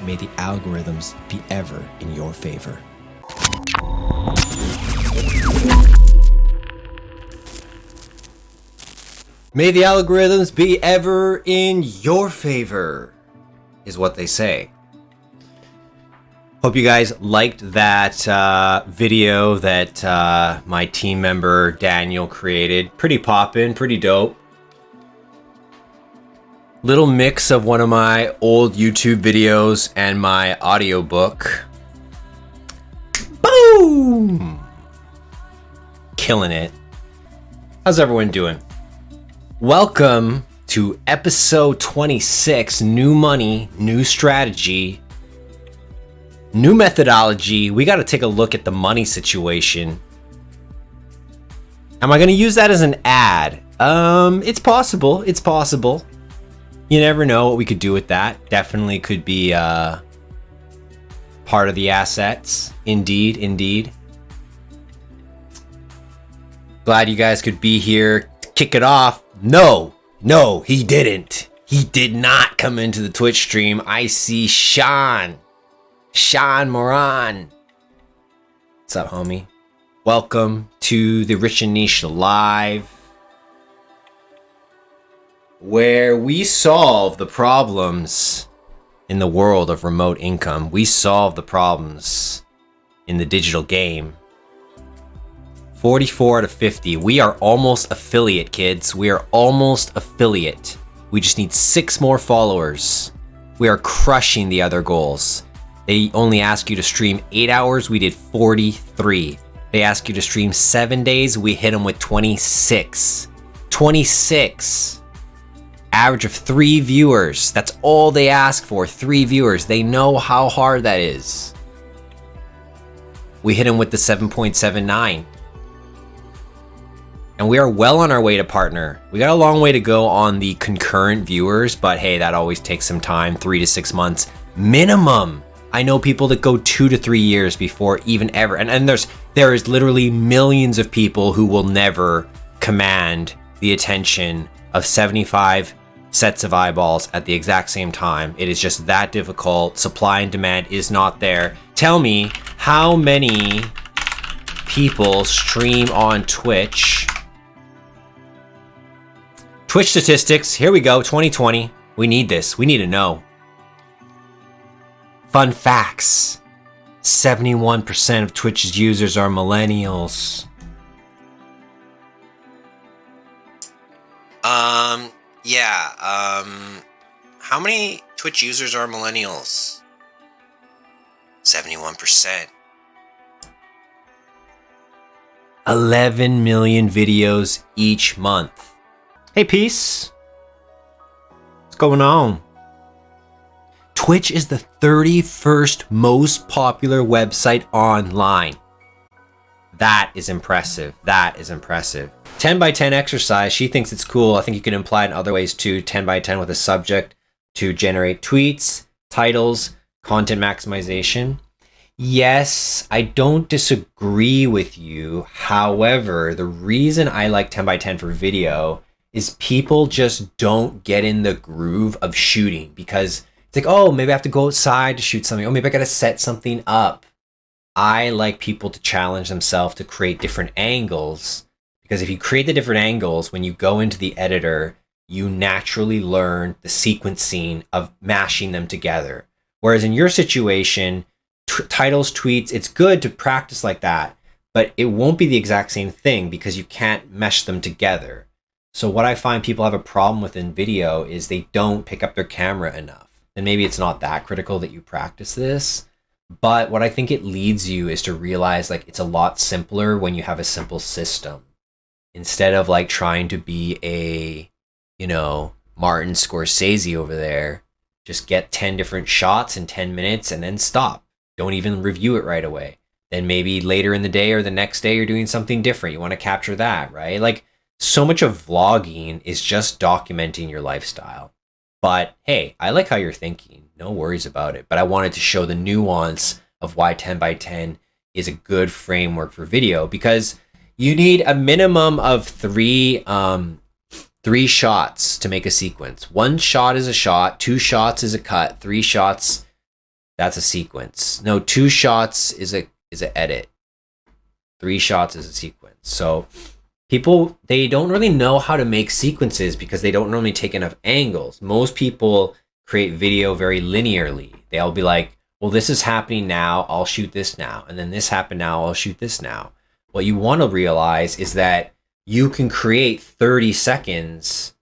may the algorithms be ever in your favor. May the algorithms be ever in your favor, is what they say. Hope you guys liked that video that my team member Daniel created. Pretty poppin', pretty dope. Little mix of one of my old YouTube videos and my audiobook. Boom! Killing it. How's everyone doing? Welcome to episode 26, new money, new strategy, new methodology. We got to take a look at the money situation. Am I going to use that as an ad? It's possible. It's possible. You never know what we could do with that. Definitely could be part of the assets. Indeed, indeed. Glad you guys could be here to kick it off. No, he didn't. He did not come into the Twitch stream. I see Sean Moran. What's up, homie? Welcome to the Rich and Niche Live, where we solve the problems in the world of remote income. We solve the problems in the digital game. 44 out of 50. We are almost affiliate, kids. We are almost affiliate. We just need 6 more followers. We are crushing the other goals. They only ask you to stream 8 hours. We did 43. They ask you to stream 7 days. We hit them with 26. 26. Average of 3 viewers. That's all they ask for. 3 viewers. They know how hard that is. We hit them with the 7.79. And we are well on our way to partner. We got a long way to go on the concurrent viewers, but hey, that always takes some time, 3 to 6 months minimum. I know people that go 2 to 3 years before even ever. And there is literally millions of people who will never command the attention of 75 sets of eyeballs at the exact same time. It is just that difficult. Supply and demand is not there. Tell me, how many people stream on Twitch? Twitch statistics, here we go, 2020. We need this, we need to know. Fun facts. 71% of Twitch's users are millennials. How many Twitch users are millennials? 71%. 11 million videos each month. Hey, Peace. What's going on? Twitch is the 31st most popular website online. That is impressive. That is impressive. 10 by 10 exercise. She thinks it's cool. I think you can imply it in other ways too. 10 by 10 with a subject to generate tweets, titles, content maximization. Yes, I don't disagree with you. However, the reason I like 10 by 10 for video is people just don't get in the groove of shooting, because it's like, oh, maybe I have to go outside to shoot something. Oh, maybe I got to set something up. I like people to challenge themselves to create different angles, because if you create the different angles, when you go into the editor, you naturally learn the sequencing of mashing them together. Whereas in your situation, titles, tweets, it's good to practice like that, but it won't be the exact same thing because you can't mesh them together. So what I find people have a problem with in video is they don't pick up their camera enough. And maybe it's not that critical that you practice this, but what I think it leads you is to realize like it's a lot simpler when you have a simple system. Instead of like trying to be a, Martin Scorsese over there, just get 10 different shots in 10 minutes and then stop. Don't even review it right away. Then maybe later in the day or the next day you're doing something different. You want to capture that, right? Like, so much of vlogging is just documenting your lifestyle. But hey, I like how you're thinking. No worries about it. But I wanted to show the nuance of why 10 by 10 is a good framework for video, because you need a minimum of three shots to make a sequence. 1 shot is a shot, 2 shots is a cut, 3 shots That's a sequence. No, 2 shots is a edit. 3 shots is a sequence. So people, they don't really know how to make sequences because they don't normally take enough angles. Most people create video very linearly. They'll be like, well, this is happening now, I'll shoot this now. And then this happened now, I'll shoot this now. What you want to realize is that you can create 30 seconds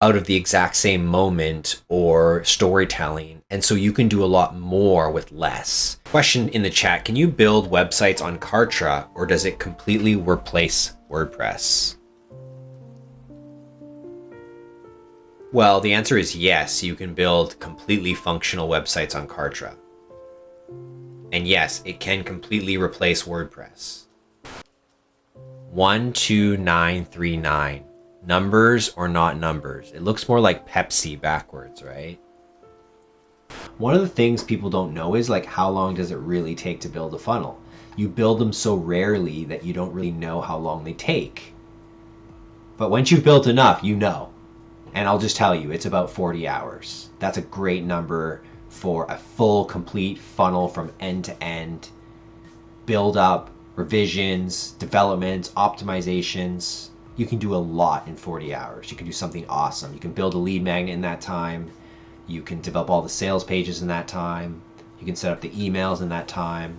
out of the exact same moment or storytelling. And so you can do a lot more with less. Question in the chat, can you build websites on Kartra or does it completely replace WordPress? Well, the answer is yes, you can build completely functional websites on Kartra. And yes, it can completely replace WordPress. 12939. Numbers or not numbers? It looks more like Pepsi backwards, right? One of the things people don't know is like, how long does it really take to build a funnel? You build them so rarely that you don't really know how long they take. But once you've built enough, you know. And I'll just tell you, it's about 40 hours. That's a great number for a full, complete funnel from end to end. Build up, revisions, developments, optimizations. You can do a lot in 40 hours. You can do something awesome. You can build a lead magnet in that time. You can develop all the sales pages in that time. You can set up the emails in that time.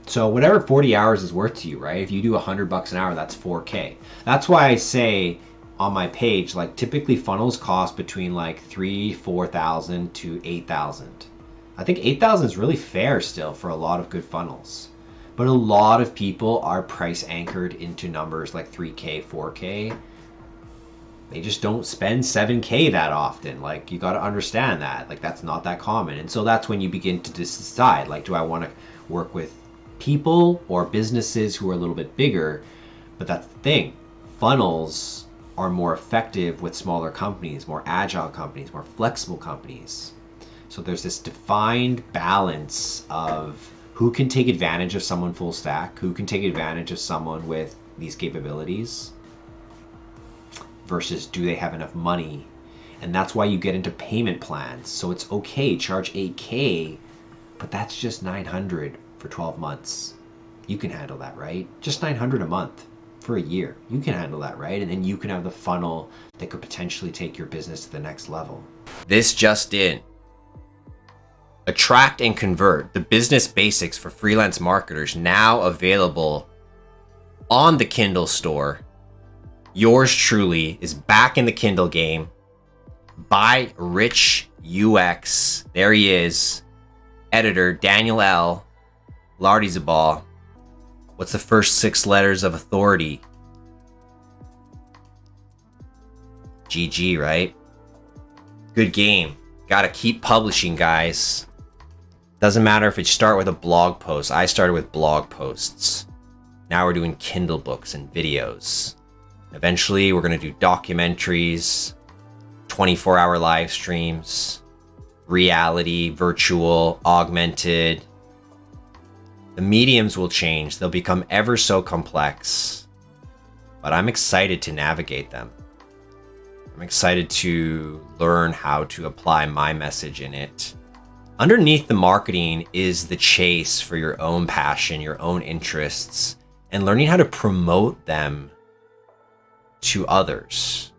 So whatever 40 hours is worth to you, right? If you do $100 an hour, that's 4K. That's why I say on my page, like typically funnels cost between like $4,000 to $8,000. I think $8,000 is really fair still for a lot of good funnels. But a lot of people are price anchored into numbers like 3K, 4K. They just don't spend 7K that often. Like, you got to understand that. Like, that's not that common. And so that's when you begin to decide, like, do I want to work with people or businesses who are a little bit bigger? But that's the thing. Funnels are more effective with smaller companies, more agile companies, more flexible companies. So there's this defined balance of who can take advantage of someone full stack, who can take advantage of someone with these capabilities, versus do they have enough money? And that's why you get into payment plans. So it's okay, charge 8K, but that's just 900 for 12 months. You can handle that, right? Just 900 a month for a year. You can handle that, right? And then you can have the funnel that could potentially take your business to the next level. This just in. Attract and Convert, the business basics for freelance marketers, now available on the Kindle store. Yours truly is back in the Kindle game by Rich UX. There he is. Editor Daniel L. Lardizabal. What's the first 6 letters of authority? GG, right? Good game. Gotta keep publishing, guys. Doesn't matter if you start with a blog post. I started with blog posts. Now we're doing Kindle books and videos. Eventually, we're going to do documentaries, 24-hour live streams, reality, virtual, augmented. The mediums will change. They'll become ever so complex. But I'm excited to navigate them. I'm excited to learn how to apply my message in it. Underneath the marketing is the chase for your own passion, your own interests, and learning how to promote them to others.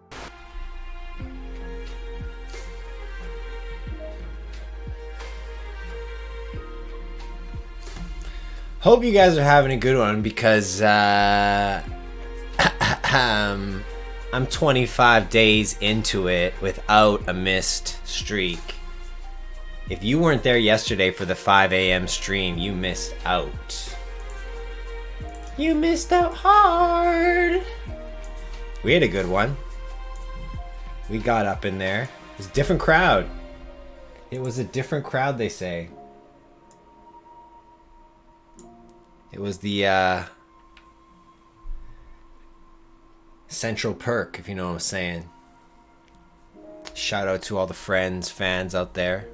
Hope you guys are having a good one because I'm 25 days into it without a missed streak. If you weren't there yesterday for the 5 a.m. stream, you missed out. You missed out hard. We had a good one. We got up in there. It was a different crowd. It was a different crowd, they say. It was the Central Perk, if you know what I'm saying. Shout out to all the friends, fans out there.